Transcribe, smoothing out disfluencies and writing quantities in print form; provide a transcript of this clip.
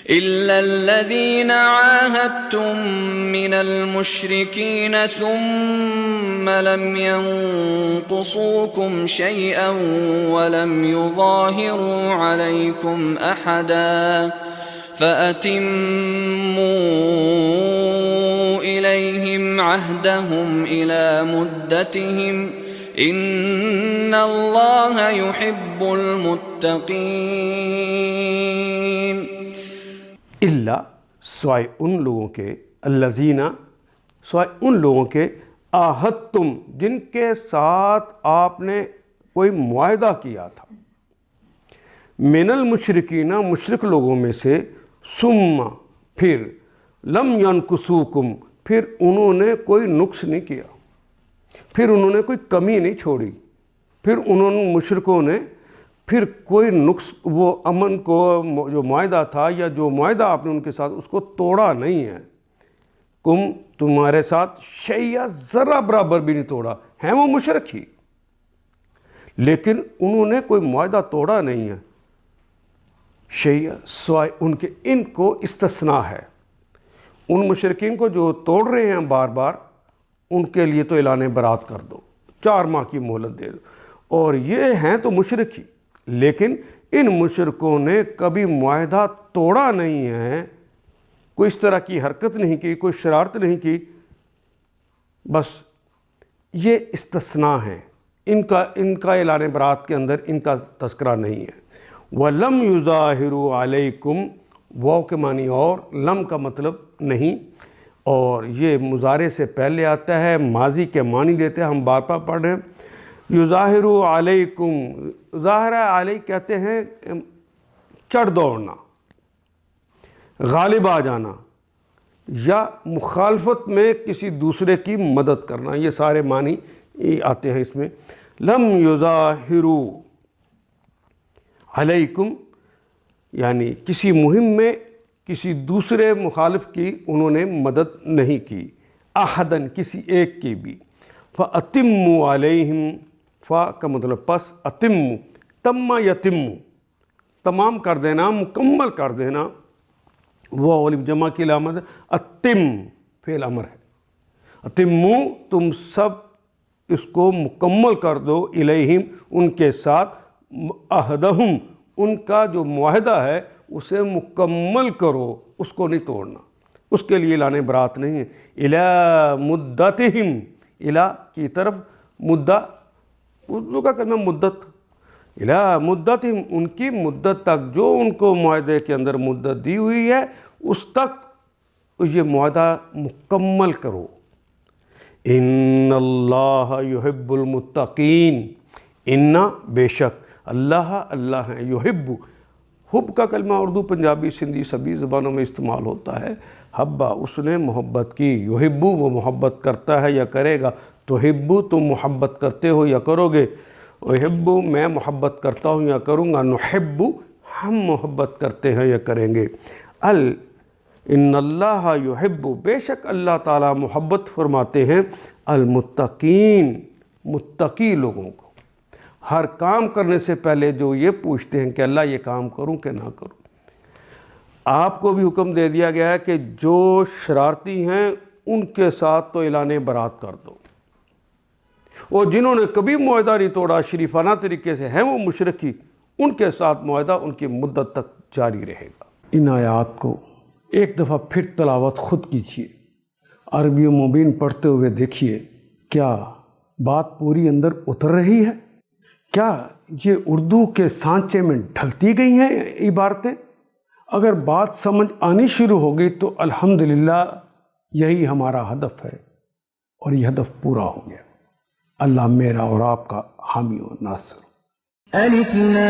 إلا الذين عاهدتم من المشركين ثم لم ينقصوكم شيئا ولم يظاهروا عليكم أحدا فأتموا إليهم عهدهم إلى مدتهم إن الله يحب المتقين. اللہ سوائے ان لوگوں کے، الذین سوائے ان لوگوں کے، آہدتم جن کے ساتھ آپ نے کوئی معاہدہ کیا تھا، من المشرکین مشرک لوگوں میں سے، ثم پھر، لم ینقصوکم پھر انہوں نے کوئی نقص نہیں کیا، پھر انہوں نے کوئی کمی نہیں چھوڑی، پھر انہوں نے مشرکوں نے پھر کوئی نقص، وہ امن کو جو معاہدہ تھا یا جو معاہدہ آپ نے ان کے ساتھ اس کو توڑا نہیں ہے. تمہارے ساتھ شیئا ذرا برابر بھی نہیں توڑا، ہیں وہ مشرک ہی لیکن انہوں نے کوئی معاہدہ توڑا نہیں ہے. شیئا سوائے ان کے، ان کو استثناء ہے، ان مشرکین کو جو توڑ رہے ہیں بار بار ان کے لیے تو اعلان برات کر دو، 4 ماہ کی مہلت دے دو. اور یہ ہیں تو مشرک ہی لیکن ان مشرکوں نے کبھی معاہدہ توڑا نہیں ہے، کوئی اس طرح کی حرکت نہیں کی، کوئی شرارت نہیں کی. بس یہ استثناء ہیں، ان کا اعلان برات کے اندر ان کا تذکرہ نہیں ہے. وَلَمْ يُظَاهِرُوا عَلَيْكُمْ، واو کے معنی اور، لم کا مطلب نہیں، اور یہ مضارع سے پہلے آتا ہے، ماضی کے معنی دیتے ہیں. ہم بار بار پڑھ رہے ہیں یظاہر علیکم، ظاہر علیہ کہتے ہیں چڑھ دوڑنا، غالب آ جانا، یا مخالفت میں کسی دوسرے کی مدد کرنا، یہ سارے معنی آتے ہیں اس میں. لم یظاہروا علیکم یعنی کسی مہم میں کسی دوسرے مخالف کی انہوں نے مدد نہیں کی، احدن کسی ایک کی بھی. فَأَتِمُّوا عَلَيْهِمْ، فا کا مطلب پس، اتم تم یتم تمام کر دینا، مکمل کر دینا. وہ الف جمع کی علامت ہے. اتم فعل امر ہے. اتمو تم سب اس کو مکمل کر دو، الیہم ان کے ساتھ، عہدہم ان کا جو معاہدہ ہے اسے مکمل کرو، اس کو نہیں توڑنا، اس کے لیے اعلان برات نہیں ہے. الی مدتہم، الی کی طرف، مدہ اردو کا کلمہ مدت، الی مدتہم ان کی مدت تک، جو ان کو معاہدے کے اندر مدت دی ہوئی ہے اس تک یہ معاہدہ مکمل کرو. ان اللہ یحب المتقین، ان بے شک اللہ ہیں، یحب، حب کا کلمہ اردو پنجابی سندھی سبھی زبانوں میں استعمال ہوتا ہے. حبا اس نے محبت کی، یحب وہ محبت کرتا ہے یا کرے گا، تحب تم محبت کرتے ہو یا کرو گے، احب میں محبت کرتا ہوں یا کروں گا، نحب ہم محبت کرتے ہیں یا کریں گے. ان اللہ یحب بے شک اللہ تعالیٰ محبت فرماتے ہیں المتقین متقی لوگوں کو. ہر کام کرنے سے پہلے جو یہ پوچھتے ہیں کہ اللہ یہ کام کروں کہ نہ کروں. آپ کو بھی حکم دے دیا گیا ہے کہ جو شرارتی ہیں ان کے ساتھ تو اعلان برات کر دو، اور جنہوں نے کبھی معاہدہ نہیں توڑا شریفانہ طریقے سے ہیں وہ مشرکی، ان کے ساتھ معاہدہ ان کی مدت تک جاری رہے گا. ان آیات کو ایک دفعہ پھر تلاوت خود کیجیے، عربی مبین پڑھتے ہوئے دیکھیے کیا بات پوری اندر اتر رہی ہے، کیا یہ اردو کے سانچے میں ڈھلتی گئی ہیں عبارتیں. اگر بات سمجھ آنی شروع ہو گئی تو الحمدللہ یہی ہمارا ہدف ہے، اور یہ ہدف پورا ہو گیا. اللہ میرا اور آپ کا حامی و ناصر. الف لام